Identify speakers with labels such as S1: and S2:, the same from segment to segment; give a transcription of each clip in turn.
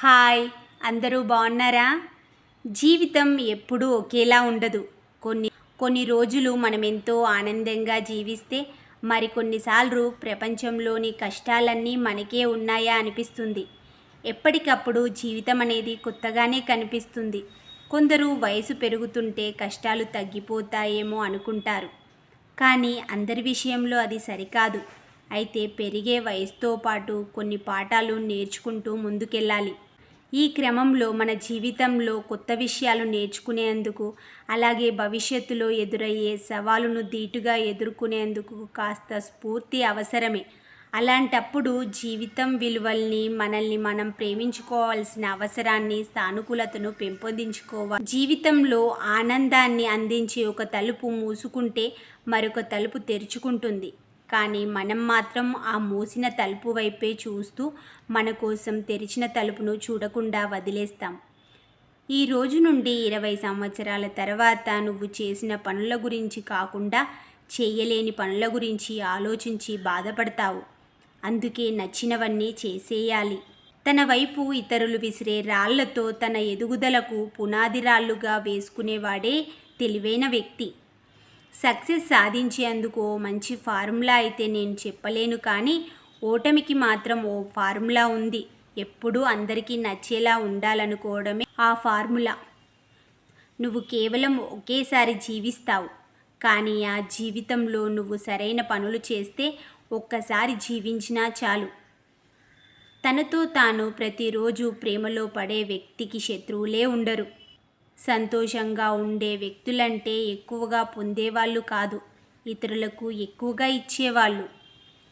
S1: Hi, అందరూ బాగున్నారా? జీవితం ఎప్పుడూ ఒకేలా ఉండదు. కొన్ని కొన్ని రోజులు మనం ఎంతో ఆనందంగా జీవిస్తే మరికొన్నిసార్లు ప్రపంచంలోని కష్టాలన్నీ మనకే ఉన్నాయా అనిపిస్తుంది. ఎప్పటికప్పుడు జీవితం అనేది కొత్తగానే కనిపిస్తుంది. కొందరు వయసు పెరుగుతుంటే కష్టాలు తగ్గిపోతాయేమో అనుకుంటారు. కానీ అందరి విషయంలో అది సరికాదు. అయితే పెరిగే వయసుతో పాటు కొన్ని పాఠాలు నేర్చుకుంటూ ముందుకెళ్ళాలి. ఈ క్రమంలో మన జీవితంలో కొత్త విషయాలు నేర్చుకునేందుకు, అలాగే భవిష్యత్తులో ఎదురయ్యే సవాలును ధీటుగా ఎదుర్కొనేందుకు కాస్త స్ఫూర్తి అవసరమే. అలాంటప్పుడు జీవితం విలువల్ని, మనల్ని మనం ప్రేమించుకోవాల్సిన అవసరాన్ని, సానుకూలతను పెంపొందించుకోవాలి. జీవితంలో ఆనందాన్ని అందించే ఒక తలుపు మూసుకుంటే మరొక తలుపు తెరుచుకుంటుంది. కానీ మనం మాత్రం ఆ మూసిన తలుపు వైపే చూస్తూ మన కోసం తెరిచిన తలుపును చూడకుండా వదిలేస్తాం. ఈ రోజు నుండి 20 సంవత్సరాల తర్వాత నువ్వు చేసిన పనుల గురించి కాకుండా చేయలేని పనుల గురించి ఆలోచించి బాధపడతావు. అందుకే నచ్చినవన్నీ చేసేయాలి. తన వైపు ఇతరులు విసిరే రాళ్లతో తన ఎదుగుదలకు పునాది రాళ్లుగా వేసుకునేవాడే తెలివైన వ్యక్తి. సక్సెస్ సాధించేందుకు ఓ మంచి ఫార్ములా అయితే నేను చెప్పలేను, కానీ ఓటమికి మాత్రం ఓ ఫార్ములా ఉంది. ఎప్పుడూ అందరికీ నచ్చేలా ఉండాలనుకోవడమే ఆ ఫార్ములా. నువ్వు కేవలం ఒకేసారి జీవిస్తావు, కానీ ఆ జీవితంలో నువ్వు సరైన పనులు చేస్తే ఒక్కసారి జీవించినా చాలు. తనతో తాను ప్రతిరోజు ప్రేమలో పడే వ్యక్తికి శత్రువులే ఉండరు. సంతోషంగా ఉండే వ్యక్తులంటే ఎక్కువగా పొందేవాళ్ళు కాదు, ఇతరులకు ఎక్కువగా ఇచ్చేవాళ్ళు.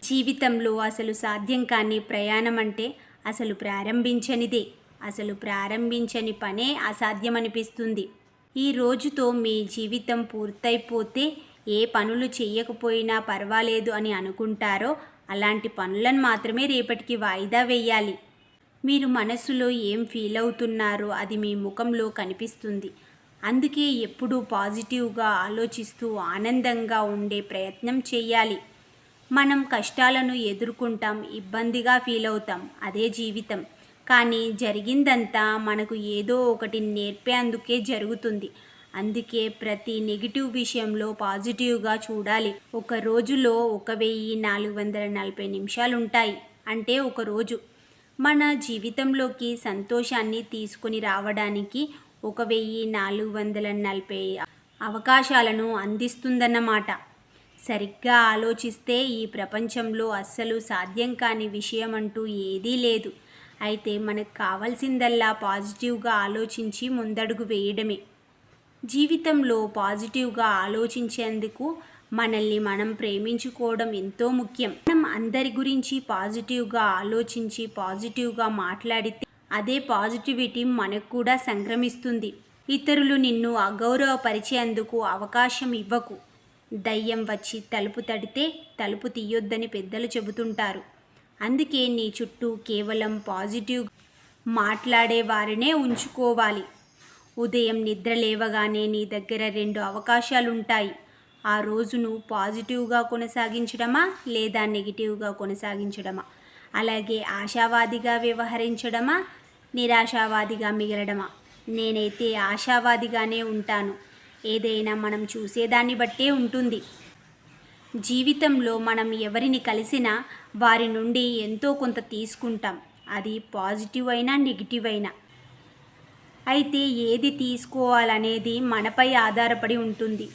S1: జీవితంలో అసలు సాధ్యం కాని ప్రయాణం అంటే అసలు ప్రారంభించనిదే. అసలు ప్రారంభించని పనే అసాధ్యమనిపిస్తుంది. ఈ రోజుతో మీ జీవితం పూర్తయిపోతే ఏ పనులు చేయకపోయినా పర్వాలేదు అని అనుకుంటారో అలాంటి పనులను మాత్రమే రేపటికి వాయిదా వేయాలి. మీరు మనసులో ఏం ఫీల్ అవుతున్నారో అది మీ ముఖంలో కనిపిస్తుంది. అందుకే ఎప్పుడూ పాజిటివ్గా ఆలోచిస్తూ ఆనందంగా ఉండే ప్రయత్నం చేయాలి. మనం కష్టాలను ఎదుర్కొంటాం, ఇబ్బందిగా ఫీల్ అవుతాం, అదే జీవితం. కానీ జరిగిందంతా మనకు ఏదో ఒకటి నేర్పేందుకే జరుగుతుంది. అందుకే ప్రతి నెగిటివ్ విషయంలో పాజిటివ్గా చూడాలి. ఒక రోజులో 1440 నిమిషాలు ఉంటాయి. అంటే ఒక రోజు మన జీవితంలోకి సంతోషాన్ని తీసుకొని రావడానికి 1440 అవకాశాలను అందిస్తుందన్నమాట. సరిగ్గా ఆలోచిస్తే ఈ ప్రపంచంలో అస్సలు సాధ్యం కాని విషయం అంటూ ఏదీ లేదు. అయితే మనకు కావాల్సిందల్లా పాజిటివ్గా ఆలోచించి ముందడుగు వేయడమే. జీవితంలో పాజిటివ్గా ఆలోచించేందుకు మనల్ని మనం ప్రేమించుకోవడం ఎంతో ముఖ్యం. మనం అందరి గురించి పాజిటివ్గా ఆలోచించి పాజిటివ్గా మాట్లాడితే అదే పాజిటివిటీ మనకు కూడా సంక్రమిస్తుంది. ఇతరులు నిన్ను అగౌరవపరిచేందుకు అవకాశం ఇవ్వకు. దయ్యం వచ్చి తలుపు తడితే తలుపు తీయొద్దని పెద్దలు చెబుతుంటారు. అందుకే నీ చుట్టూ కేవలం పాజిటివ్ మాట్లాడే వారినే ఉంచుకోవాలి. ఉదయం నిద్ర లేవగానే నీ దగ్గర 2 అవకాశాలుంటాయి. ఆ రోజును పాజిటివ్గా కొనసాగించడమా లేదా నెగిటివ్గా కొనసాగించడమా, అలాగే ఆశావాదిగా వ్యవహరించడమా నిరాశావాదిగా మిగలడమా. నేనైతే ఆశావాదిగానే ఉంటాను. ఏదైనా మనం చూసేదాన్ని బట్టే ఉంటుంది. జీవితంలో మనం ఎవరిని కలిసినా వారి నుండి ఎంతో కొంత తీసుకుంటాం, అది పాజిటివ్ అయినా నెగిటివ్ అయినా. అయితే ఏది తీసుకోవాలనేది మనపై ఆధారపడి ఉంటుంది.